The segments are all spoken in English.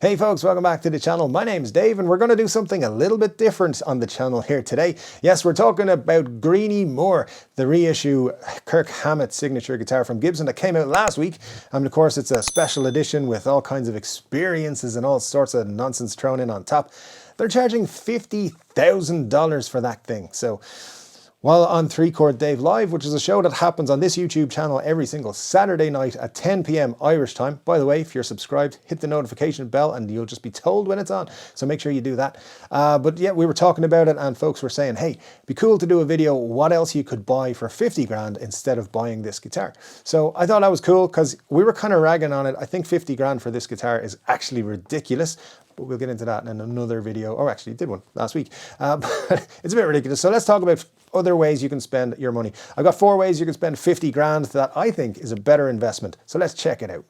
Hey folks, welcome back to the channel. My name's Dave and we're going to do something a little bit different on the channel here today. Yes, we're talking about Greeny More, the reissue Kirk Hammett signature guitar from Gibson that came out last week. And of course it's a special edition with all kinds of experiences and all sorts of nonsense thrown in on top. They're charging $50,000 for that thing. So while on 3 Chord Dave Live, which is a show that happens on this YouTube channel every single Saturday night at 10 p.m. Irish time. By the way, if you're subscribed, hit the notification bell and you'll just be told when it's on. So make sure you do that. But yeah, we were talking about it and folks were saying, hey, it'd be cool to do a video what else you could buy for 50 grand instead of buying this guitar. So I thought that was cool because we were kind of ragging on it. I think 50 grand for this guitar is actually ridiculous. But we'll get into that in another video, or actually did one last week. But it's a bit ridiculous. So let's talk about other ways you can spend your money. I've got 4 ways you can spend 50 grand that I think is a better investment. So let's check it out.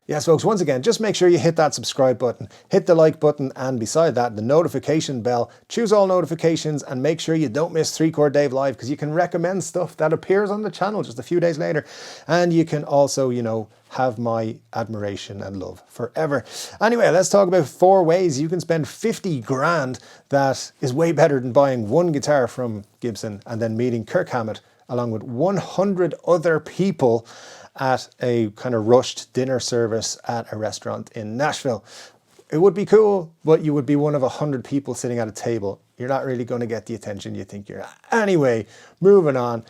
Yes, folks, once again, just make sure you hit that subscribe button, hit the like button, and beside that, the notification bell. Choose all notifications and make sure you don't miss 3 Chord Dave Live because you can recommend stuff that appears on the channel just a few days later. And you can also, you know, have my admiration and love forever. Anyway, let's talk about 4 ways you can spend 50 grand that is way better than buying one guitar from Gibson and then meeting Kirk Hammett along with 100 other people at a kind of rushed dinner service at a restaurant in Nashville. It would be cool, but you would be one of 100 people sitting at a table. You're not really going to get the attention you think you're at. Anyway, moving on.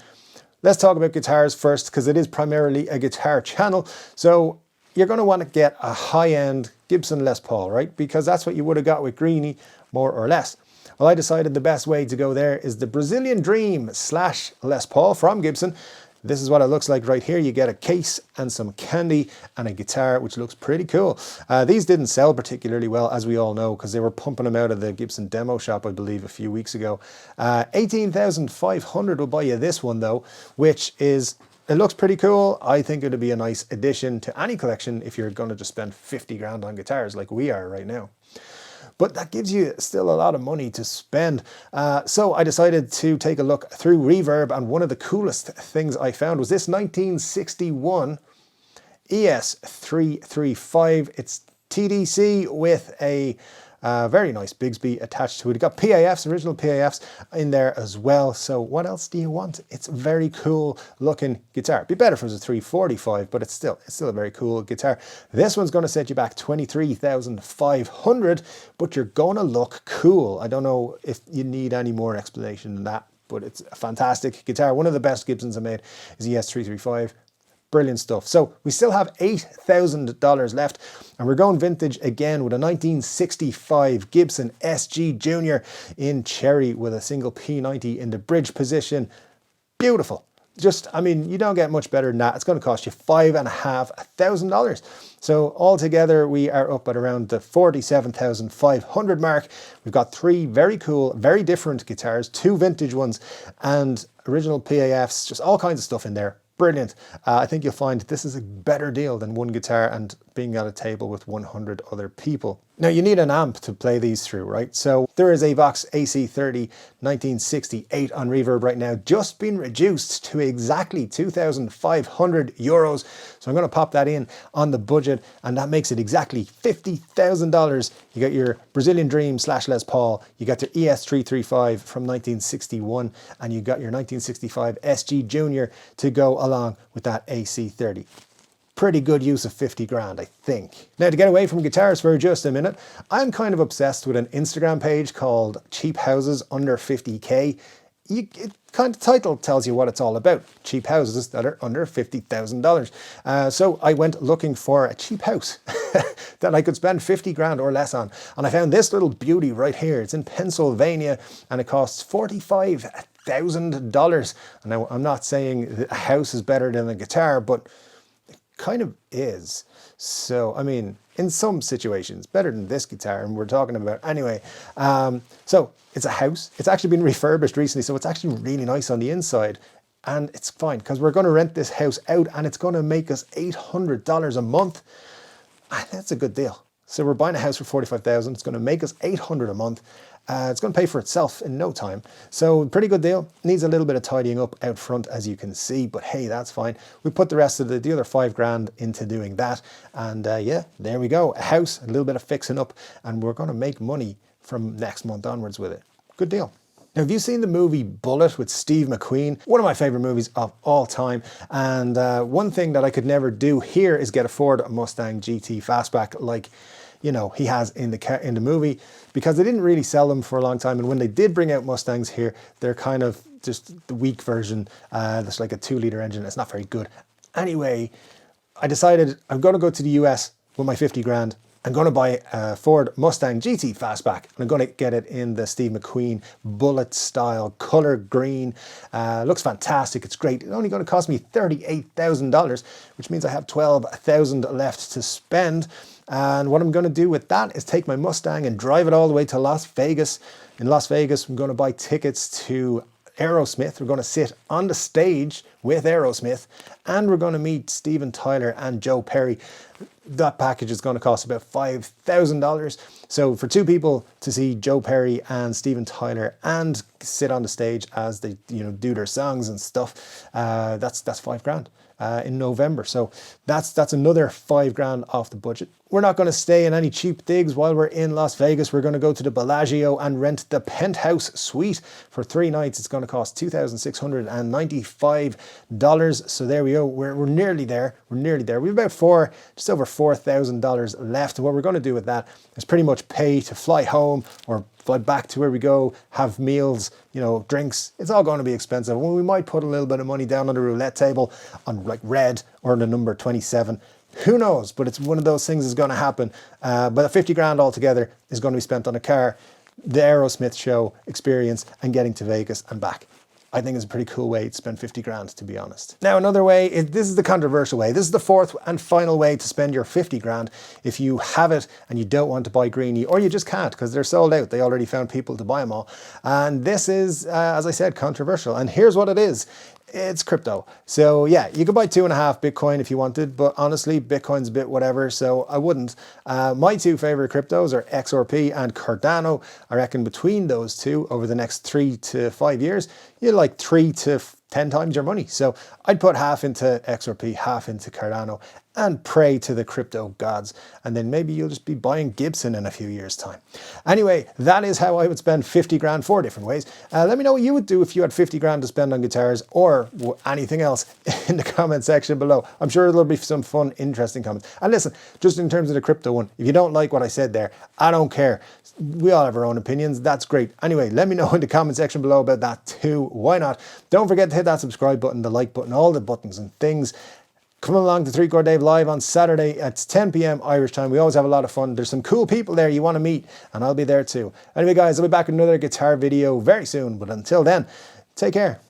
Let's talk about guitars first because it is primarily a guitar channel. So you're going to want to get a high-end Gibson Les Paul, right? Because that's what you would have got with Greeny, more or less. Well, I decided the best way to go there is the Brazilian Dream / Les Paul from Gibson. This is what it looks like right here. You get a case and some candy and a guitar, which looks pretty cool. These didn't sell particularly well, as we all know, because they were pumping them out of the Gibson demo shop, I believe, a few weeks ago. 18,500 will buy you this one, though, which is, it looks pretty cool. I think it'd be a nice addition to any collection if you're going to just spend 50 grand on guitars like we are right now. But that gives you still a lot of money to spend. So I decided to take a look through Reverb, and one of the coolest things I found was this 1961 ES335. It's TDC with a very nice Bigsby attached to it. It got PAFs, original PAFs in there as well. So what else do you want? It's a very cool looking guitar. It'd be better if it was a 345, but it's still a very cool guitar. This one's going to set you back 23,500, but you're going to look cool. I don't know if you need any more explanation than that, but it's a fantastic guitar. One of the best Gibsons I made is the ES335. Brilliant stuff. So we still have $8,000 left and we're going vintage again with a 1965 Gibson SG Junior in cherry with a single P90 in the bridge position. Beautiful. Just, I mean, you don't get much better than that. It's going to cost you $5,500. So altogether, we are up at around the 47,500 mark. We've got 3 very cool, very different guitars, 2 vintage ones and original PAFs, just all kinds of stuff in there. Brilliant. I think you'll find this is a better deal than one guitar and being at a table with 100 other people. Now you need an amp to play these through, right? So there is a Vox AC30 1968 on Reverb right now, just been reduced to exactly 2,500 euros. So I'm going to pop that in on the budget and that makes it exactly $50,000. You got your Brazilian Dream / Les Paul, you got your ES335 from 1961 and you got your 1965 SG Junior to go along with that AC30. Pretty good use of 50 grand, I think. Now to get away from guitars for just a minute, I'm kind of obsessed with an Instagram page called Cheap Houses Under 50k. Kind of title tells you what it's all about. Cheap houses that are under $50,000. So I went looking for a cheap house that I could spend 50 grand or less on. And I found this little beauty right here. It's in Pennsylvania and it costs $45,000. And now I'm not saying a house is better than a guitar, but kind of is. So I mean, in some situations better than this guitar, and we're talking about anyway. So it's a house. It's actually been refurbished recently, so it's actually really nice on the inside, and it's fine because we're going to rent this house out and it's going to make us $800 a month. That's a good deal. So we're buying a house for $45,000. It's going to make us $800 a month, It's going to pay for itself in no time. So pretty good deal. Needs a little bit of tidying up out front, as you can see, but hey, that's fine. We put the rest of the other 5 grand into doing that. And yeah, there we go. A house, a little bit of fixing up, and we're going to make money from next month onwards with it. Good deal. Now, have you seen the movie Bullet with Steve McQueen? One of my favorite movies of all time. And one thing that I could never do here is get a Ford Mustang GT Fastback like, you know, he has in the movie, because they didn't really sell them for a long time. And when they did bring out Mustangs here, they're kind of just the weak version. That's like a 2-liter engine. It's not very good. Anyway, I decided I'm going to go to the US with my 50 grand. I'm going to buy a Ford Mustang GT Fastback, and I'm going to get it in the Steve McQueen Bullet style, color green. Looks fantastic. It's great. It's only going to cost me $38,000, which means I have $12,000 left to spend. And what I'm going to do with that is take my Mustang and drive it all the way to Las Vegas. In Las Vegas, I'm going to buy tickets to Aerosmith. We're going to sit on the stage with Aerosmith, and we're going to meet Steven Tyler and Joe Perry. That package is going to cost about $5,000. So for 2 people to see Joe Perry and Steven Tyler and sit on the stage as they, you know, do their songs and stuff, that's $5 grand in November. So that's another $5 grand off the budget. We're not going to stay in any cheap digs while we're in Las Vegas. We're going to go to the Bellagio and rent the penthouse suite for 3 nights. It's going to cost $2,695. So there we go. We're nearly there. We're nearly there. We've about just over $4,000 left. What we're going to do with that is pretty much pay to fly home or fly back to where we go, have meals, you know, drinks. It's all going to be expensive. Well, we might put a little bit of money down on the roulette table on like red or the number 27. Who knows? But it's one of those things that's going to happen. But 50 grand altogether is going to be spent on a car, the Aerosmith show experience, and getting to Vegas and back. I think it's a pretty cool way to spend 50 grand, to be honest. Now, another way, this is the controversial way. This is the 4th and final way to spend your 50 grand if you have it and you don't want to buy Greeny, or you just can't because they're sold out. They already found people to buy them all. And this is, as I said, controversial. And here's what it is. It's crypto. So yeah, you could buy 2.5 Bitcoin if you wanted, but honestly, Bitcoin's a bit whatever, so I wouldn't. My 2 favorite cryptos are XRP and Cardano. I reckon between those 2 over the next 3 to 5 years, you're like 3 to 10 times your money. So I'd put half into XRP, half into Cardano, and pray to the crypto gods. And then maybe you'll just be buying Gibson in a few years' time. Anyway, that is how I would spend 50 grand 4 different ways. Let me know what you would do if you had 50 grand to spend on guitars or anything else in the comment section below. I'm sure there'll be some fun, interesting comments. And listen, just in terms of the crypto one, if you don't like what I said there, I don't care. We all have our own opinions. That's great. Anyway, let me know in the comment section below about that too. Why not? Don't forget to hit that subscribe button, the like button, all the buttons and things. Come along to 3 Chord Dave live on Saturday at 10 p.m. Irish time. We always have a lot of fun. There's some cool people there you want to meet, and I'll be there too. Anyway, guys, I'll be back with another guitar video very soon. But until then, take care.